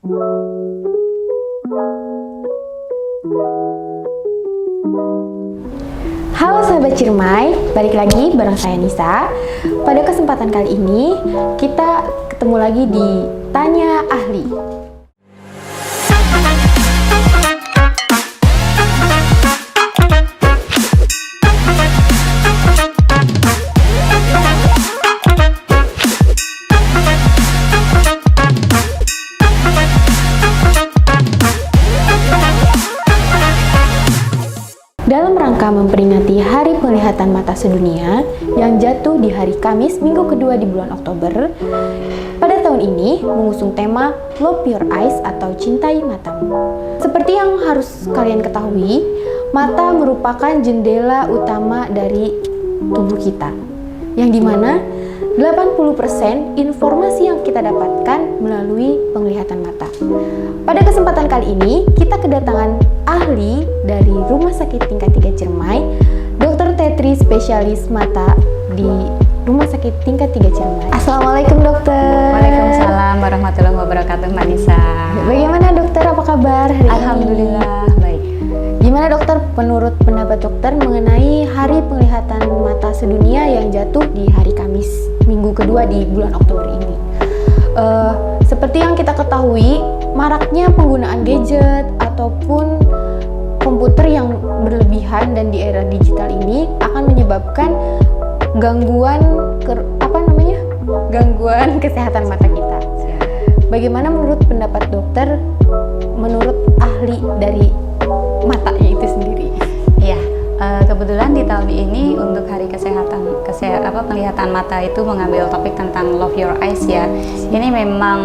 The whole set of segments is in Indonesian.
Halo sahabat Ciremai, balik lagi bareng saya Nisa. Pada kesempatan kali ini kita ketemu lagi di Tanya Ahli. Dalam rangka memperingati Hari Penglihatan Mata Sedunia yang jatuh di hari Kamis minggu kedua di bulan Oktober, pada tahun ini mengusung tema Love Your Eyes atau Cintai Matamu. Seperti yang harus kalian ketahui, mata merupakan jendela utama dari tubuh kita, yang dimana 80% informasi yang kita dapatkan melalui penglihatan mata. Pada kesempatan kali ini, kita kedatangan ahli dari Rumah Sakit Tingkat 3 Ciremai, Dr. Tetri, spesialis mata di Rumah Sakit Tingkat 3 Ciremai. Assalamualaikum dokter. Waalaikumsalam warahmatullahi wabarakatuh, Mbak Nisa. Bagaimana dokter, apa kabar hari ini? Alhamdulillah, baik. Gimana dokter, menurut pendapat dokter mengenai Hari Penglihatan Mata Sedunia yang jatuh di hari Kamis minggu kedua di bulan Oktober ini? Seperti yang kita ketahui, maraknya penggunaan gadget ataupun komputer yang berlebihan dan di era digital ini akan menyebabkan gangguan kesehatan mata kita. Bagaimana menurut pendapat dokter, menurut ahli dari matanya itu sendiri? Iya, kebetulan di tahun ini untuk Hari Penglihatan Mata itu mengambil topik tentang Love Your Eyes ya. Ini memang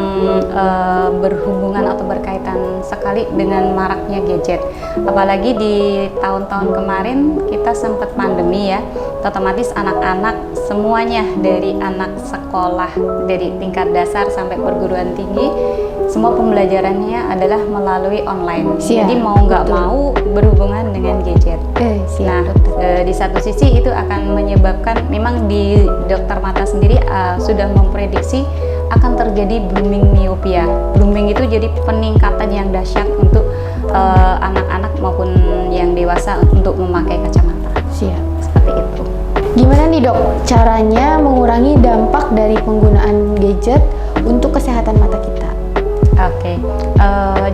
berhubungan atau berkaitan sekali dengan maraknya gadget. Apalagi di tahun-tahun kemarin kita sempat pandemi ya. Otomatis anak-anak semuanya dari anak sekolah dari tingkat dasar sampai perguruan tinggi, semua pembelajarannya adalah melalui online. Jadi mau nggak mau berhubungan dengan gadget. Di satu sisi itu akan menyebabkan, memang di dokter mata sendiri sudah memprediksi akan terjadi blooming miopia. Blooming itu jadi peningkatan yang dahsyat untuk anak-anak maupun yang dewasa untuk memakai kacamata. Seperti itu. Gimana nih dok, caranya mengurangi dampak dari penggunaan gadget untuk kesehatan mata kita?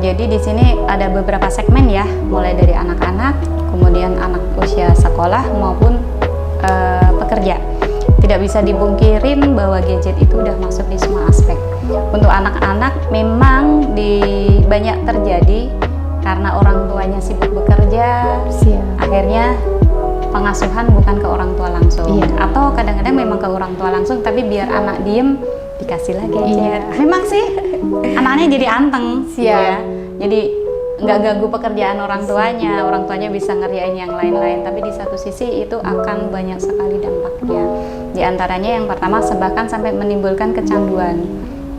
Jadi di sini ada beberapa segmen ya, mulai dari anak-anak, kemudian anak usia sekolah maupun pekerja. Tidak bisa dipungkirin bahwa gadget itu udah masuk di semua aspek. Untuk anak-anak memang banyak terjadi karena orang tuanya sibuk bekerja, akhirnya pengasuhan bukan ke orang tua langsung, atau kadang-kadang memang ke orang tua langsung, tapi biar anak diem dikasih lagi gadget. Memang sih anaknya jadi anteng, ya. Jadi nggak ganggu pekerjaan orang tuanya bisa ngerjain yang lain-lain, tapi di satu sisi itu akan banyak sekali dampaknya. Di antaranya yang pertama, bahkan sampai menimbulkan kecanduan.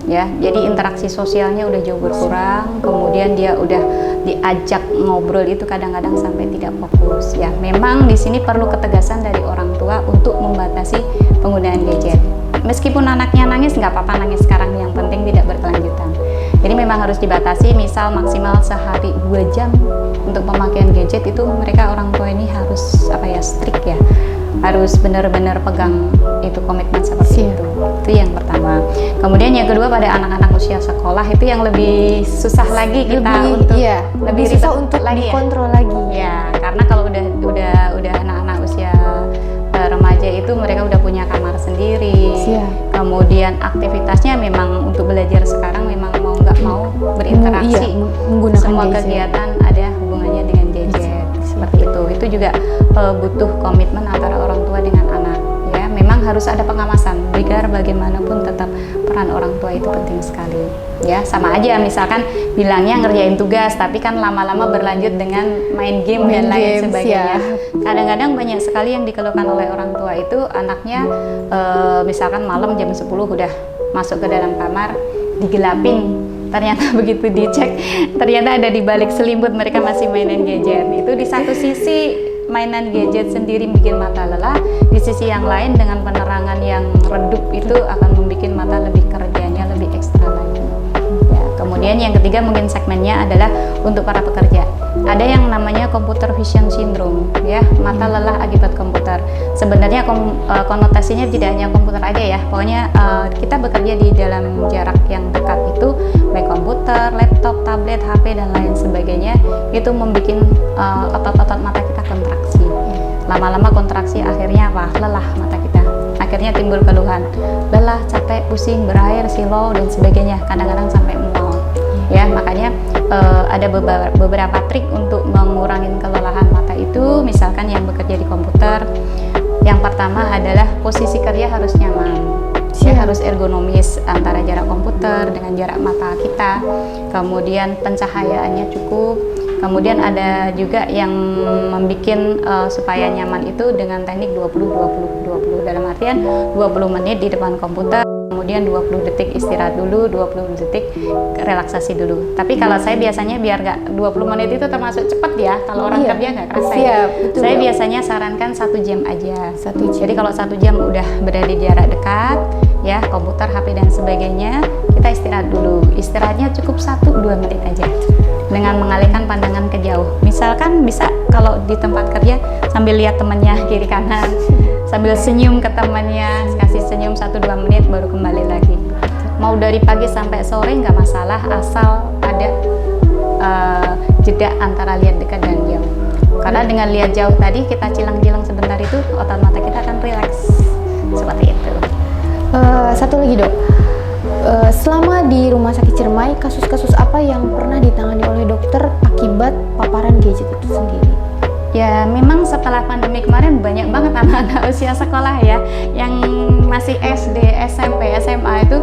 Ya, jadi interaksi sosialnya udah jauh berkurang, kemudian dia udah diajak ngobrol itu kadang-kadang sampai tidak fokus. Ya, memang di sini perlu ketegasan dari orang tua untuk membatasi penggunaan gadget. Meskipun anaknya nangis, nggak apa-apa nangis sekarang, yang penting tidak berkelanjutan. Jadi memang harus dibatasi, misal maksimal sehari 2 jam untuk pemakaian gadget itu mereka orang tua ini harus strict ya. Harus benar-benar pegang itu komitmen seperti itu. Itu yang pertama. Kemudian yang kedua, pada anak-anak usia sekolah itu yang lebih susah lagi lebih susah untuk dikontrol lagi. Ya, karena kalau udah anak-anak usia remaja itu mereka udah punya kamar sendiri. Kemudian aktivitasnya memang untuk belajar sekarang memang mau nggak mau berinteraksi. Menggunakan semua gadget. Kegiatan ada hubungannya dengan gadget. Seperti itu. Itu juga butuh komitmen antara orang tua dengan anak. Ya, memang harus ada pengawasan. Biar bagaimanapun tetap peran orang tua itu penting sekali. Ya, sama aja misalkan bilangnya ngerjain tugas, tapi kan lama-lama berlanjut dengan main game dan lain sebagainya. Kadang-kadang banyak sekali yang dikeluhkan oleh orang tua itu anaknya misalkan malam jam 10 udah masuk ke dalam kamar, digelapin. Ternyata begitu dicek, ternyata ada di balik selimut mereka masih mainan gadget. Itu di satu sisi mainan gadget sendiri bikin mata lelah, di sisi yang lain dengan penerangan yang redup itu akan membuat mata lebih kerjanya lebih ekstra lagi. Ya, kemudian Kemudian yang ketiga mungkin segmennya adalah untuk para pekerja. Ada yang namanya computer vision syndrome, ya, mata lelah akibat komputer. Sebenarnya konotasinya tidak hanya komputer aja ya. Pokoknya kita bekerja di dalam jarak yang dekat itu, baik komputer, laptop, tablet, HP dan lain sebagainya, itu membuat otot-otot mata kita kontraksi. Lama-lama kontraksi akhirnya apa? Lelah mata kita. Akhirnya timbul keluhan, lelah, capek, pusing, berair, silau dan sebagainya. Kadang-kadang sampai mual. Ya, makanya ada beberapa trik untuk mengurangi kelelahan mata itu. Misalkan yang bekerja di komputer, yang pertama adalah posisi kerja harus nyaman. Ya, harus ergonomis antara jarak komputer dengan jarak mata kita. Kemudian pencahayaannya cukup. Kemudian ada juga yang membuat supaya nyaman itu dengan teknik 20-20-20. Dalam artian 20 menit di depan komputer, kemudian 20 detik istirahat dulu, 20 detik relaksasi dulu. Tapi kalau saya biasanya biar nggak 20 menit itu termasuk cepat ya, kalau orang kerja nggak kerasa ya. Saya biasanya sarankan 1 jam aja. 1 jam. Jadi kalau 1 jam udah berada di jarak dekat, ya komputer, HP dan sebagainya, kita istirahat dulu. Istirahatnya cukup 1-2 menit aja. Dengan mengalihkan pandangan ke jauh. Misalkan bisa kalau di tempat kerja sambil lihat temannya kiri kanan, sambil senyum ke temannya, kasih senyum 1-2 menit baru kembali lagi. Mau dari pagi sampai sore nggak masalah, asal ada jeda antara lihat dekat dan jauh. Karena dengan lihat jauh tadi kita cilang-cilang sebentar itu otot mata kita akan rileks. Seperti itu. Satu lagi dok, selama di Rumah Sakit Ciremai, kasus-kasus apa yang pernah ditangani oleh dokter akibat paparan gadget itu sendiri? Ya memang setelah pandemi kemarin banyak banget anak-anak usia sekolah ya yang masih SD, SMP, SMA itu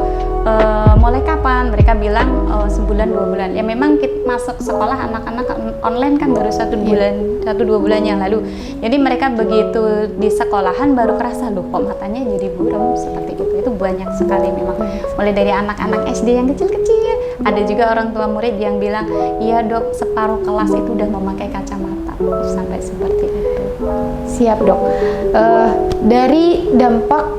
mulai kapan? Mereka bilang sebulan 2 bulan. Ya memang kita masuk sekolah anak-anak online kan baru 1-2 bulan yang lalu. Jadi mereka begitu di sekolahan baru kerasa loh kok matanya jadi buram seperti itu. Itu banyak sekali memang. Mulai dari anak-anak SD yang kecil-kecil. Ada juga orang tua murid yang bilang, iya dok, separuh kelas itu udah memakai kacamata. Sampai seperti itu. Siap dok. Dari dampak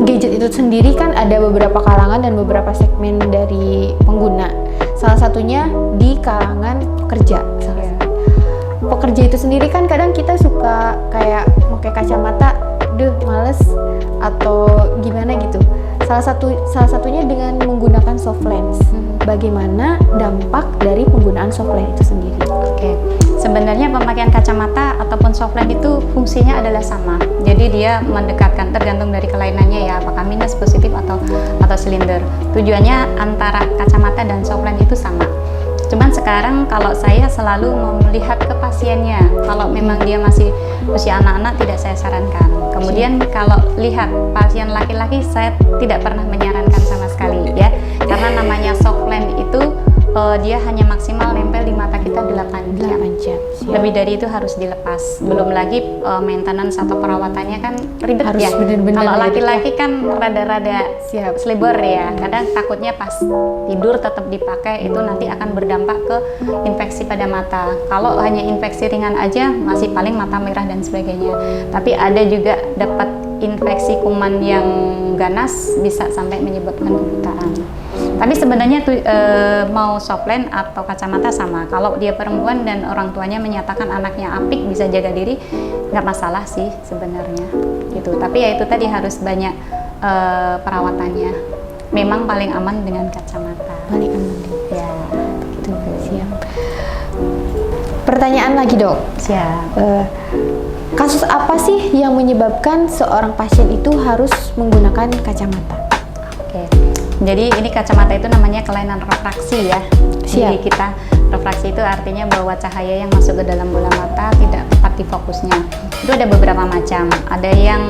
gadget itu sendiri kan ada beberapa kalangan dan beberapa segmen dari pengguna. Salah satunya di kalangan pekerja. Pekerja itu sendiri kan kadang kita suka kayak pakai kacamata, males atau gimana gitu. Salah satunya dengan menggunakan soft lens. Bagaimana dampak dari penggunaan soft lens itu sendiri? Oke. Sebenarnya pemakaian kacamata ataupun soft lens itu fungsinya adalah sama. Jadi dia mendekatkan, tergantung dari kelainannya ya, apakah minus, positif atau silinder. Tujuannya antara kacamata dan soft lens itu sama. Cuman sekarang kalau saya selalu melihat ke pasiennya. Kalau memang dia masih usia anak-anak tidak saya sarankan. Kemudian kalau lihat pasien laki-laki saya tidak pernah menyarankan sama sekali ya. Karena namanya soft lens itu dia hanya maksimal nempel di mata kita 8 jam. Lebih dari itu harus dilepas. Belum lagi maintenance atau perawatannya kan ribet harus ya. Kalau laki-laki ya. kan rada-rada selebor ya. Kadang takutnya pas tidur tetap dipakai itu nanti akan berdampak ke infeksi pada mata. Kalau hanya infeksi ringan aja masih paling mata merah dan sebagainya. Tapi ada juga dapat infeksi kuman yang ganas bisa sampai menyebabkan kebutaan. Tapi sebenarnya mau soft lens atau kacamata sama. Kalau dia perempuan dan orang tuanya menyatakan anaknya apik bisa jaga diri, nggak masalah sih sebenarnya. Gitu. Tapi ya itu tadi harus banyak perawatannya. Memang paling aman dengan kacamata. Paling aman. Ya, gitu. Siap. Pertanyaan lagi dok. Siap. Kasus apa sih yang menyebabkan seorang pasien itu harus menggunakan kacamata? Oke. Jadi ini kacamata itu namanya kelainan refraksi ya. Jadi kita refraksi itu artinya bahwa cahaya yang masuk ke dalam bola mata tidak tepat di fokusnya. Itu ada beberapa macam. Ada yang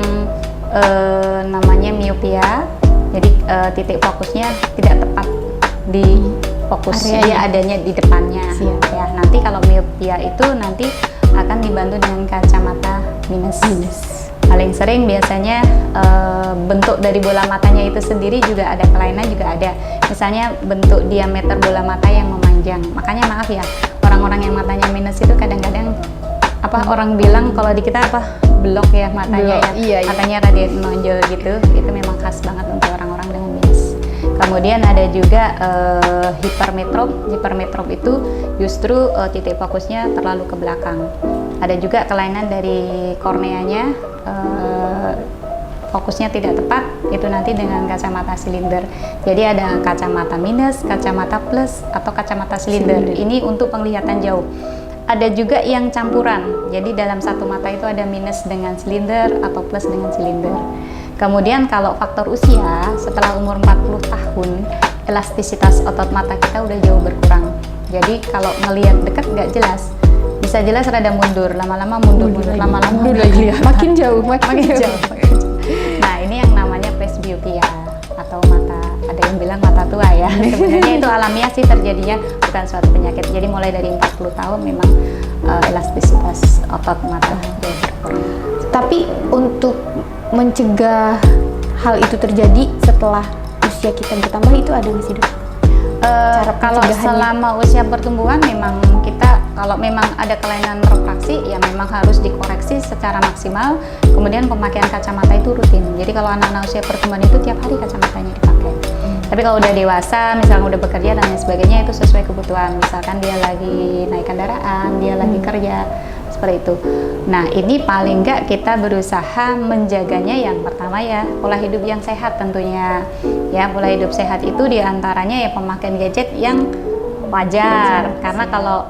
namanya miopia. Jadi titik fokusnya tidak tepat di fokus dia adanya di depannya. Ya, nanti kalau miopia itu nanti akan dibantu dengan kacamata minus. Paling sering biasanya bentuk dari bola matanya itu sendiri juga ada kelainan juga ada. Misalnya bentuk diameter bola mata yang memanjang. Makanya maaf ya, orang-orang yang matanya minus itu kadang-kadang orang bilang kalau di kita belok ya matanya ya. Matanya rada menonjol gitu. Itu memang khas banget untuk orang-orang dengan minus. Kemudian ada juga hipermetrop. Hipermetrop itu justru titik fokusnya terlalu ke belakang. Ada juga kelainan dari korneanya, fokusnya tidak tepat, itu nanti dengan kacamata silinder. Jadi ada kacamata minus, kacamata plus, atau kacamata silinder. Ini untuk penglihatan jauh. Ada juga yang campuran, jadi dalam satu mata itu ada minus dengan silinder atau plus dengan silinder. Kemudian kalau faktor usia, setelah umur 40 tahun, elastisitas otot mata kita udah jauh berkurang. Jadi kalau ngelihat dekat nggak jelas, bisa jelas rada mundur, lama-lama mundur, lama-lama mundur lagi. Makin jauh, makin jauh. Nah, ini yang namanya presbyopia atau mata, ada yang bilang mata tua ya. Sebenarnya itu alamiah sih terjadinya, bukan suatu penyakit. Jadi mulai dari 40 tahun memang elastisitas otot mata berkurang. Tapi untuk mencegah hal itu terjadi setelah usia kita bertambah itu ada nggak sih, Dok? Kalau selama usia pertumbuhan memang kita, kalau memang ada kelainan refraksi ya memang harus dikoreksi secara maksimal. Kemudian pemakaian kacamata itu rutin. Jadi kalau anak-anak usia pertumbuhan itu tiap hari kacamatanya dipakai. Tapi kalau udah dewasa, misalnya udah bekerja dan lain sebagainya, itu sesuai kebutuhan. Misalkan dia lagi naik kendaraan, dia lagi kerja, seperti itu. Nah, ini paling enggak kita berusaha menjaganya. Yang pertama ya pola hidup yang sehat tentunya. Ya, pola hidup sehat itu diantaranya ya pemakaian gadget yang wajar. Karena kalau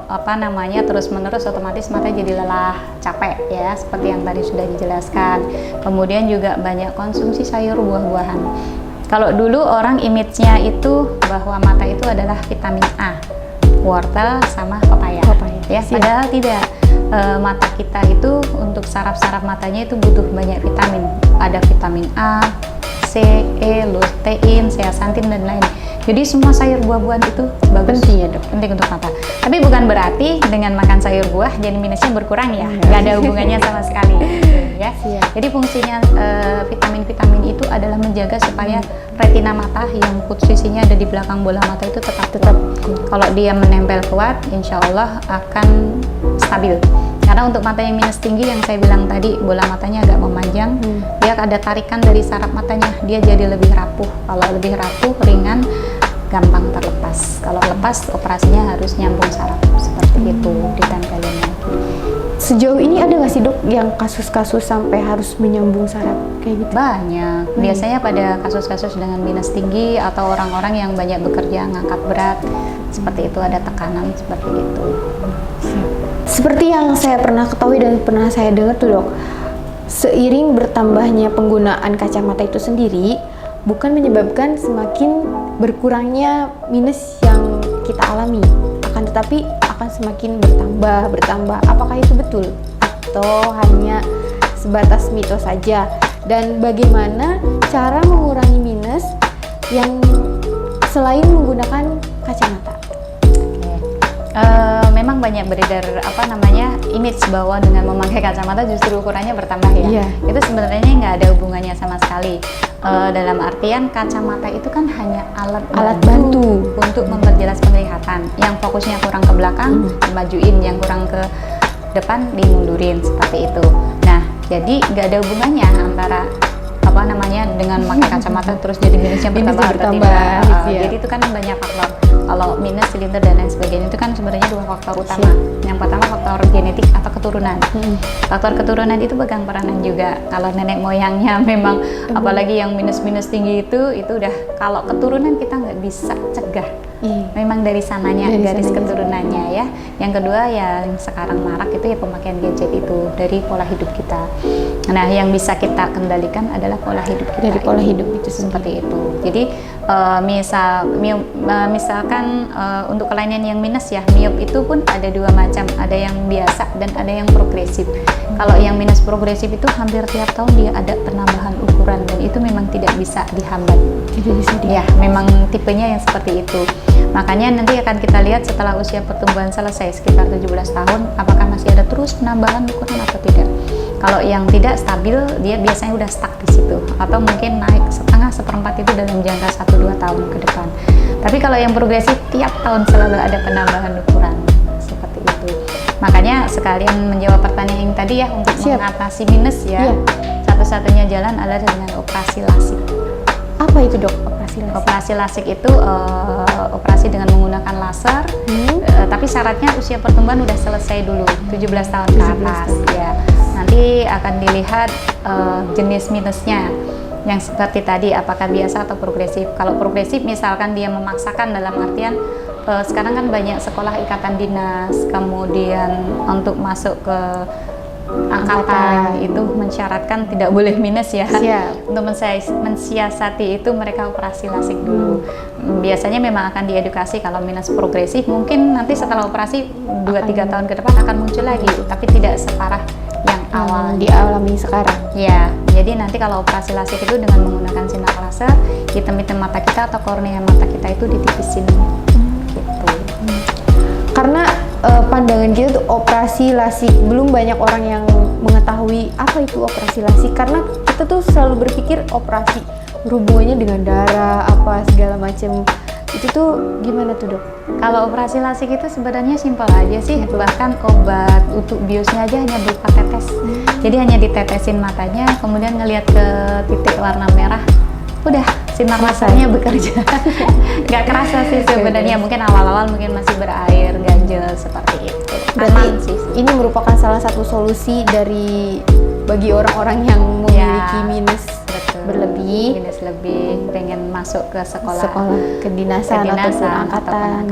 terus-menerus otomatis mata jadi lelah, capek ya, seperti yang tadi sudah dijelaskan. Kemudian juga banyak konsumsi sayur buah-buahan. Kalau dulu orang image-nya itu bahwa mata itu adalah vitamin A, wortel sama pepaya. Ya, padahal tidak. Mata kita itu untuk saraf-saraf matanya itu butuh banyak vitamin. Ada vitamin A, C, E, lutein, zeaxanthin dan lain. Jadi semua sayur buah-buahan itu bagus. Penting ya, Dok? Penting untuk mata. Tapi bukan berarti dengan makan sayur buah jadi minusnya berkurang ya. Nggak ada hubungannya sama sekali. Ya. Jadi fungsinya vitamin-vitamin itu adalah menjaga supaya retina mata yang posisinya ada di belakang bola mata itu tetap. Kalau dia menempel kuat, insya Allah akan stabil. Karena untuk mata yang minus tinggi yang saya bilang tadi, bola matanya agak memanjang, dia ada tarikan dari saraf matanya, dia jadi lebih rapuh. Kalau lebih rapuh, ringan, gampang terlepas. Kalau lepas, operasinya harus nyambung saraf seperti itu, ditempelin lagi. Sejauh ini ada nggak sih, Dok, yang kasus-kasus sampai harus menyambung saraf kayak gitu? Banyak. Biasanya pada kasus-kasus dengan minus tinggi atau orang-orang yang banyak bekerja, ngangkat berat, seperti itu, ada tekanan seperti itu. Seperti yang saya pernah ketahui dan pernah saya dengar tuh, Dok, seiring bertambahnya penggunaan kacamata itu sendiri bukan menyebabkan semakin berkurangnya minus yang kita alami, akan tetapi akan semakin bertambah. Apakah itu betul atau hanya sebatas mitos saja? Dan bagaimana cara mengurangi minus yang selain menggunakan kacamata? Memang banyak beredar image bahwa dengan memakai kacamata justru ukurannya bertambah ya. Itu sebenarnya nggak ada hubungannya sama sekali. Dalam artian kacamata itu kan hanya alat bantu untuk memperjelas penglihatan. Yang fokusnya kurang ke belakang dimajuin, yang kurang ke depan dimundurin, seperti itu. Nah, jadi nggak ada hubungannya antara dengan memakai kacamata terus jadi minusnya bertambah atau tidak. Jadi itu kan banyak faktor. Kalau minus, silinder dan lain sebagainya itu kan sebenarnya dua faktor utama. Yang pertama faktor genetik atau keturunan. Faktor keturunan itu pegang peranan juga. Kalau nenek moyangnya memang apalagi yang minus-minus tinggi itu udah, kalau keturunan kita nggak bisa cegah. Memang dari sananya, garis keturunannya ya. Yang kedua yang sekarang marak itu ya pemakaian gadget itu dari pola hidup kita. Nah, yang bisa kita kendalikan adalah pola hidup kita. Dari pola hidup itu seperti itu. Jadi misalkan untuk kelainan yang minus ya, miop itu pun ada dua macam, ada yang biasa dan ada yang progresif. Kalau yang minus progresif itu hampir tiap tahun dia ada penambahan ukuran dan itu memang tidak bisa dihambat. Tidak bisa ya, memang tipenya yang seperti itu. Makanya nanti akan kita lihat setelah usia pertumbuhan selesai sekitar 17 tahun apakah masih ada terus penambahan ukuran atau tidak. Kalau yang tidak stabil, dia biasanya udah stuck di situ atau mungkin naik setengah, seperempat itu dalam jangka 1-2 tahun ke depan. Tapi kalau yang progresif tiap tahun selalu ada penambahan ukuran seperti itu. Makanya sekalian menjawab pertanyaan yang tadi ya, untuk mengatasi minus ya, satu-satunya jalan adalah dengan operasi lasik. Apa itu, Dok, operasi Operasi lasik itu operasi dengan menggunakan laser, tapi syaratnya usia pertumbuhan udah selesai dulu, 17 tahun ke atas. Ya, nanti akan dilihat jenis minusnya. Yang seperti tadi, apakah biasa atau progresif. Kalau progresif, misalkan dia memaksakan dalam artian sekarang kan banyak sekolah ikatan dinas, kemudian untuk masuk ke angkatan itu mensyaratkan tidak boleh minus ya. Untuk mensiasati itu mereka operasi lasik dulu. Biasanya memang akan diedukasi kalau minus progresif, mungkin nanti setelah operasi 2-3 tahun ke depan akan muncul lagi, tapi tidak separah yang awal dialami sekarang. Ya, jadi nanti kalau operasi lasik itu dengan menggunakan sinar laser, hitam-hitam mata kita atau kornea mata kita itu ditipisin. Gitu. Karena pandangan kita tuh operasi lasik, belum banyak orang yang mengetahui apa itu operasi lasik, karena kita tuh selalu berpikir operasi berhubungannya dengan darah apa segala macam. Itu tuh gimana tuh, Dok? Kalau operasi lasik itu sebenarnya simpel aja sih, bahkan obat untuk biusnya aja hanya berupa tetes. Jadi hanya ditetesin matanya, kemudian ngelihat ke titik warna merah, udah sinar lasernya bekerja. Nggak kerasa sih sebenarnya, mungkin awal-awal mungkin masih berair, ganjel seperti itu. Berarti sih, ini merupakan salah satu solusi dari bagi orang-orang yang memiliki minus berlebih, minus lebih, pengen masuk ke sekolah kedinasan ataupun angkatan,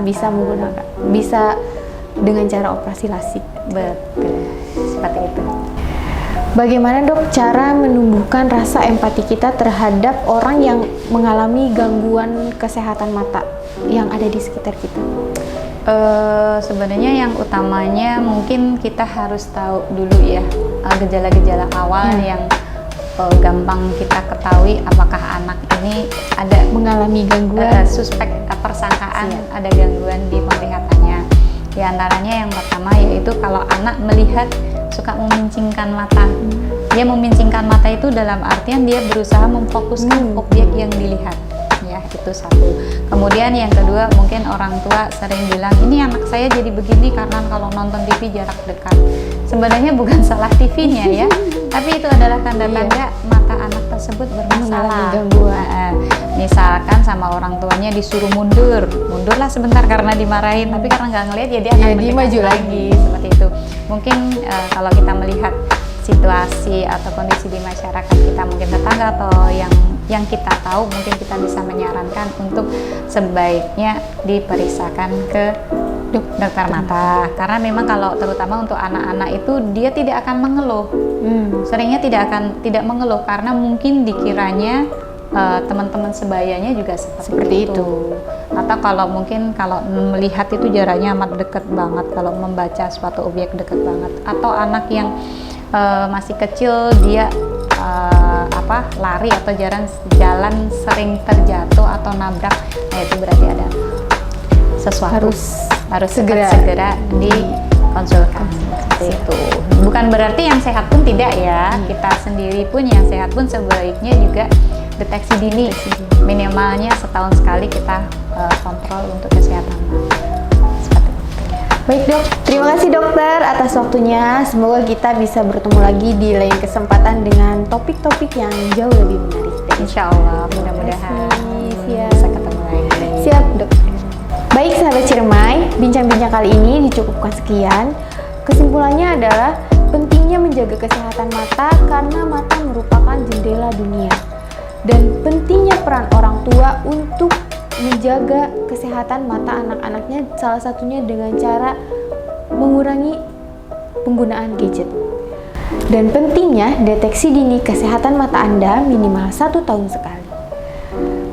bisa dengan cara operasi lasik. Betul, seperti itu. Bagaimana, Dok, cara menumbuhkan rasa empati kita terhadap orang yang mengalami gangguan kesehatan mata yang ada di sekitar kita? Sebenarnya yang utamanya mungkin kita harus tahu dulu ya gejala-gejala awal yang gampang kita ketahui apakah anak ini ada mengalami gangguan, suspek persangkaan ada gangguan di penglihatannya. Di antaranya yang pertama yaitu kalau anak melihat suka memincingkan mata. Dia memincingkan mata itu dalam artian dia berusaha memfokuskan objek yang dilihat. Ya, itu satu. Kemudian yang kedua, mungkin orang tua sering bilang, ini anak saya jadi begini karena kalau nonton TV jarak dekat. Sebenarnya bukan salah TV-nya ya, tapi itu adalah tanda-tanda mata anak tersebut bermasalah. Misalkan sama orang tuanya disuruh mundurlah sebentar karena dimarahin, tapi karena nggak ngelihat ya dia akan maju lagi. Seperti itu. Mungkin kalau kita melihat situasi atau kondisi di masyarakat kita, mungkin tetangga atau yang kita tahu, mungkin kita bisa menyarankan untuk sebaiknya diperiksakan ke dokter mata, karena memang kalau terutama untuk anak-anak itu dia tidak akan mengeluh. Seringnya tidak mengeluh karena mungkin dikiranya teman-teman sebayanya juga seperti itu. Atau kalau mungkin kalau melihat itu jaraknya amat dekat banget, kalau membaca suatu objek dekat banget. Atau anak yang masih kecil dia lari atau jalan sering terjatuh atau nabrak, nah itu berarti ada sesuatu harus segera dikonsulkan. Itu bukan berarti yang sehat pun tidak ya, kita sendiri pun yang sehat pun sebaiknya juga deteksi dini. Minimalnya setahun sekali kita kontrol untuk kesehatan. Baik, Dok, terima kasih dokter atas waktunya. Semoga kita bisa bertemu lagi di lain kesempatan dengan topik-topik yang jauh lebih menarik. Insya Allah, mudah-mudahan bisa ketemu lagi. Siap, dokter. Baik, sahabat Ciremai, bincang-bincang kali ini dicukupkan sekian. Kesimpulannya adalah pentingnya menjaga kesehatan mata karena mata merupakan jendela dunia. Dan pentingnya peran orang tua untuk menjaga kesehatan mata anak-anaknya, salah satunya dengan cara mengurangi penggunaan gadget. Dan pentingnya deteksi dini kesehatan mata Anda minimal 1 tahun sekali.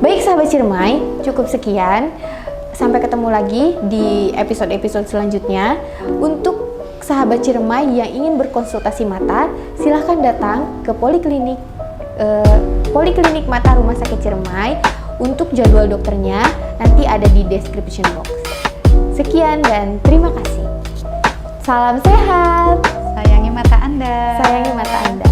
Baik sahabat Ciremai, cukup sekian. Sampai ketemu lagi di episode-episode selanjutnya. Untuk sahabat Ciremai yang ingin berkonsultasi mata, silahkan datang ke Poliklinik Mata Rumah Sakit Ciremai. Untuk jadwal dokternya nanti ada di description box. Sekian dan terima kasih. Salam sehat. Sayangi mata Anda. Sayangi mata Anda.